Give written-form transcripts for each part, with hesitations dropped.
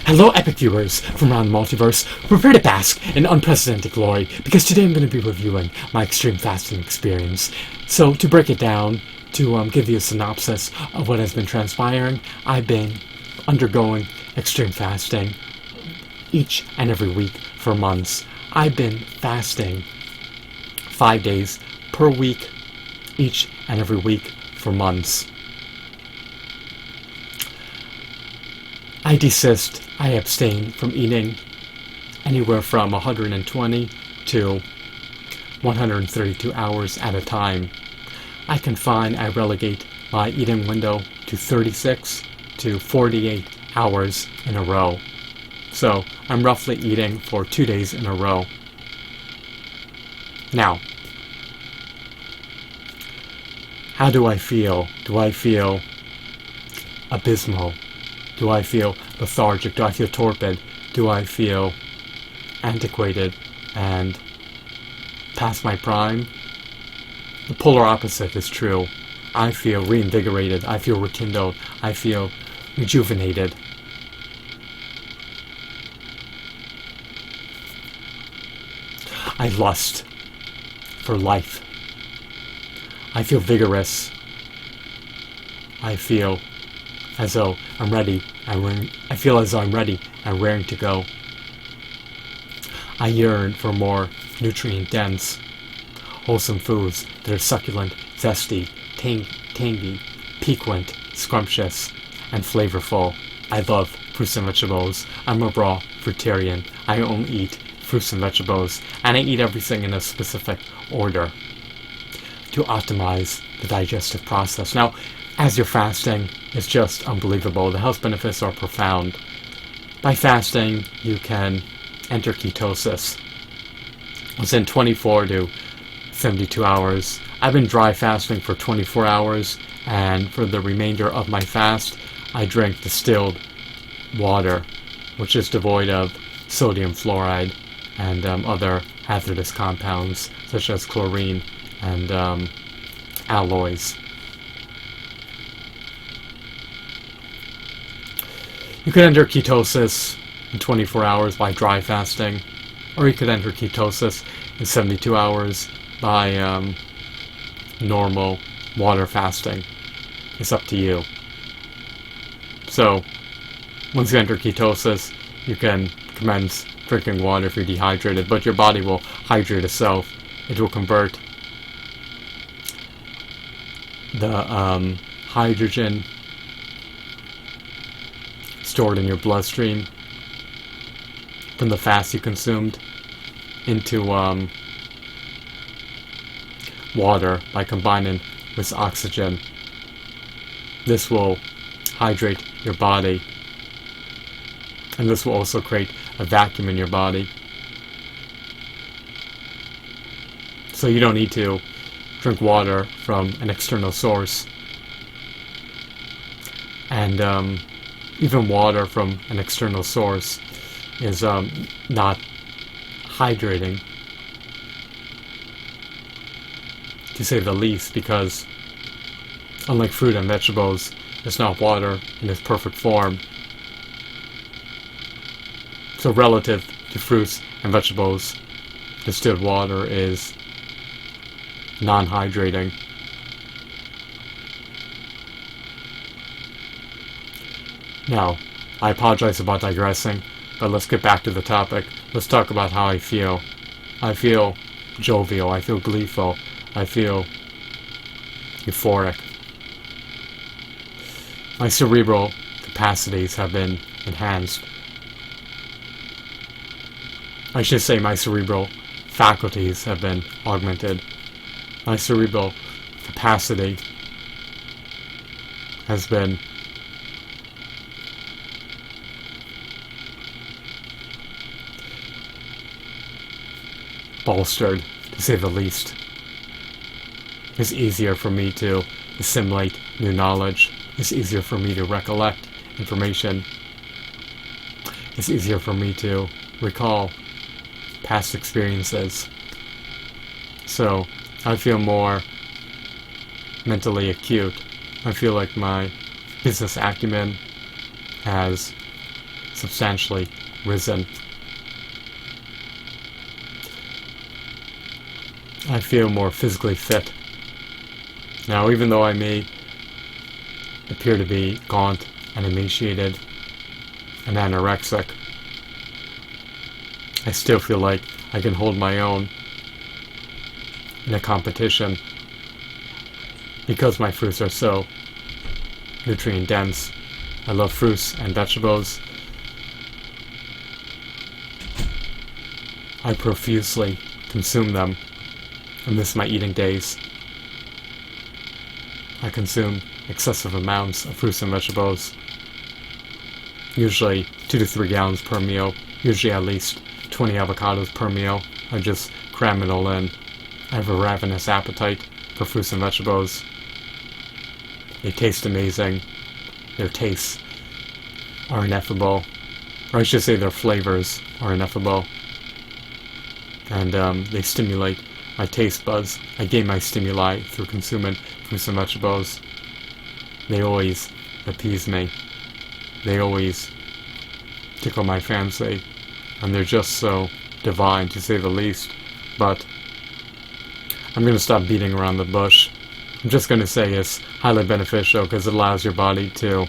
Hello, epic viewers from around the multiverse. Prepare to bask in unprecedented glory, because today I'm going to be reviewing my extreme fasting experience. So, to break it down, to give you a synopsis of what has been transpiring, I've been undergoing extreme fasting each and every week for months. I've been fasting 5 days per week, each and every week for months. I desist, I abstain from eating anywhere from 120 to 132 hours at a time. I relegate my eating window to 36 to 48 hours in a row. So I'm roughly eating for 2 days in a row. Now, how do I feel? Do I feel abysmal? Do I feel lethargic? Do I feel torpid? Do I feel antiquated and past my prime? The polar opposite is true. I feel reinvigorated. I feel rekindled. I feel rejuvenated. I lust for life. I feel vigorous. I feel as though I'm ready. I feel as though I'm ready and raring to go. I yearn for more nutrient-dense, wholesome foods that are succulent, zesty, tangy, piquant, scrumptious, and flavorful. I love fruits and vegetables. I'm a raw fruitarian. I only eat fruits and vegetables, and I eat everything in a specific order to optimize the digestive process. Now, as you're fasting, it's just unbelievable. The health benefits are profound. By fasting, you can enter ketosis within 24 to 72 hours. I've been dry fasting for 24 hours, and for the remainder of my fast, I drink distilled water, which is devoid of sodium fluoride and other hazardous compounds, such as chlorine and alloys. You could enter ketosis in 24 hours by dry fasting, or you could enter ketosis in 72 hours by normal water fasting. It's up to you. So, once you enter ketosis, you can commence drinking water if you're dehydrated, but your body will hydrate itself. It will convert the hydrogen stored in your bloodstream from the fast you consumed into water by combining with oxygen. This will hydrate your body, and this will also create a vacuum in your body. So you don't need to drink water from an external source. And even water from an external source is not hydrating, to say the least, because unlike fruit and vegetables, it's not water in its perfect form. So relative to fruits and vegetables, distilled water is non-hydrating. Now, I apologize about digressing, but let's get back to the topic. Let's talk about how I feel. I feel jovial, I feel gleeful, I feel euphoric. My cerebral capacities have been enhanced. I should say my cerebral faculties have been augmented. My cerebral capacity has been bolstered, to say the least. It's easier for me to assimilate new knowledge. It's easier for me to recollect information. It's easier for me to recall past experiences. So I feel more mentally acute. I feel like my business acumen has substantially risen. I feel more physically fit. Now, even though I may appear to be gaunt and emaciated and anorexic, I still feel like I can hold my own in a competition because my fruits are so nutrient dense. I love fruits and vegetables. I profusely consume them. I miss my eating days. I consume excessive amounts of fruits and vegetables. Usually 2 to 3 gallons per meal. Usually at least 20 avocados per meal. I just cram it all in. I have a ravenous appetite for fruits and vegetables. They taste amazing. Their tastes are ineffable. Or I should say their flavors are ineffable. And they stimulate my taste buds. I gain my stimuli through consuming fruits and vegetables. They always appease me. They always tickle my fancy. And they're just so divine, to say the least. But I'm going to stop beating around the bush. I'm just going to say it's highly beneficial because it allows your body to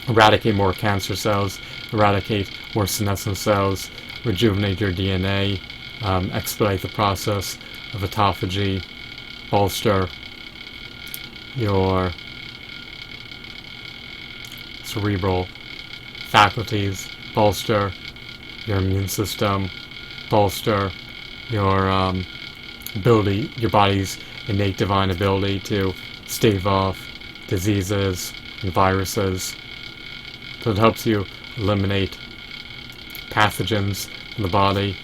eradicate more cancer cells, eradicate more senescent cells, rejuvenate your DNA, expedite the process of autophagy, bolster your cerebral faculties, bolster your immune system, bolster your ability, your body's innate divine ability to stave off diseases and viruses. So it helps you eliminate pathogens in the body.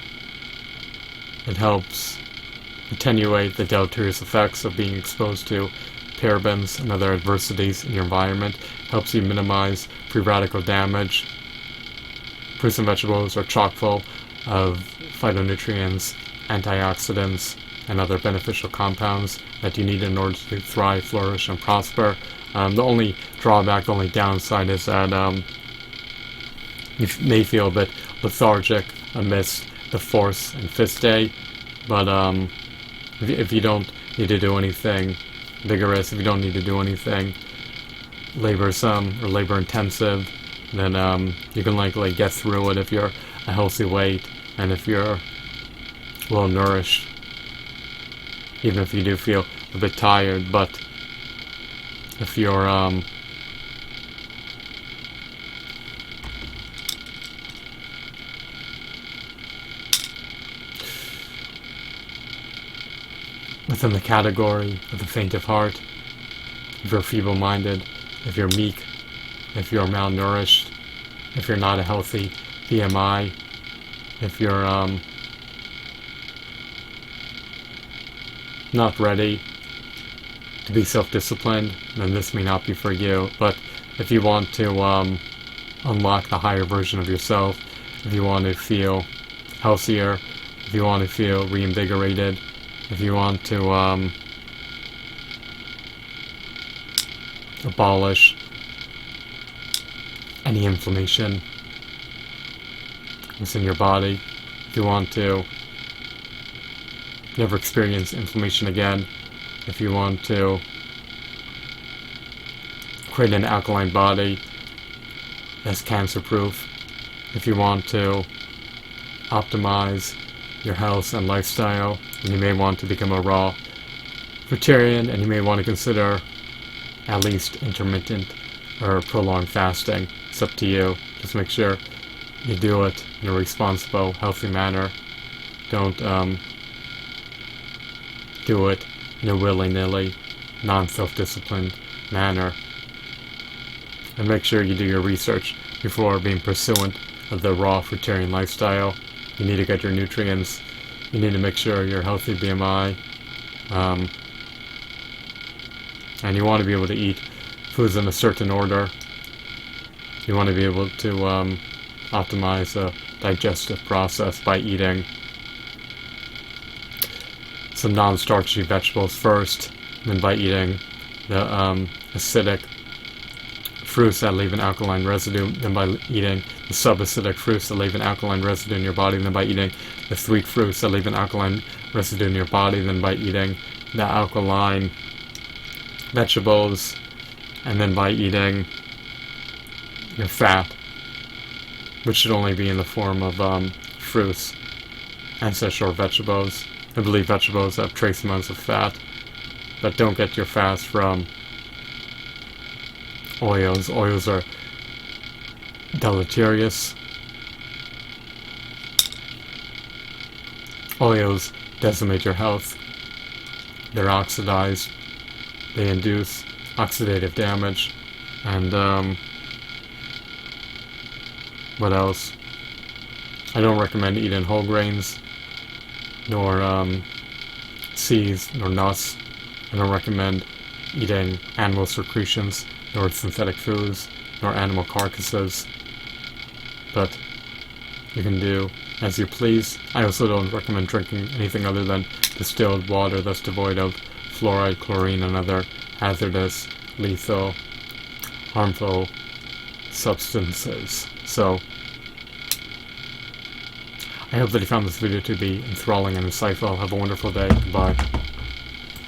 It helps attenuate the deleterious effects of being exposed to parabens and other adversities in your environment. It helps you minimize free radical damage. Fruits and vegetables are chock full of phytonutrients, antioxidants, and other beneficial compounds that you need in order to thrive, flourish, and prosper. The only drawback, the only downside is that you may feel a bit lethargic amidst the 4th and 5th day, but if you don't need to do anything vigorous, if you don't need to do anything laborsome or labor intensive, then you can likely get through it if you're a healthy weight and if you're well nourished, even if you do feel a bit tired. But if you're within the category of the faint of heart, if you're feeble-minded, if you're meek, if you're malnourished, if you're not a healthy BMI, if you're not ready to be self-disciplined, then this may not be for you. But if you want to unlock the higher version of yourself, if you want to feel healthier, if you want to feel reinvigorated, if you want to abolish any inflammation within your body, if you want to never experience inflammation again, if you want to create an alkaline body that's cancer-proof, if you want to optimize your health and lifestyle, and you may want to become a raw fruitarian, and you may want to consider at least intermittent or prolonged fasting. It's up to you. Just make sure you do it in a responsible, healthy manner. Don't do it in a willy-nilly, non-self-disciplined manner. And make sure you do your research before being pursuant of the raw fruitarian lifestyle. You need to get your nutrients. You need to make sure you're healthy BMI. And you want to be able to eat foods in a certain order. You want to be able to optimize the digestive process by eating some non-starchy vegetables first, and then by eating the acidic fruits that leave an alkaline residue than by eating the subacidic fruits that leave an alkaline residue in your body than by eating the sweet fruits that leave an alkaline residue in your body than by eating the alkaline vegetables, and then by eating your fat, which should only be in the form of fruits, ancestral vegetables. I believe vegetables have trace amounts of fat, but don't get your fats from oils. Oils are deleterious. Oils decimate your health. They're oxidized. They induce oxidative damage. And what else? I don't recommend eating whole grains, nor seeds, nor nuts. I don't recommend eating animal secretions, nor synthetic foods, nor animal carcasses. But you can do as you please. I also don't recommend drinking anything other than distilled water that's devoid of fluoride, chlorine, and other hazardous, lethal, harmful substances. So, I hope that you found this video to be enthralling and insightful. Have a wonderful day. Goodbye.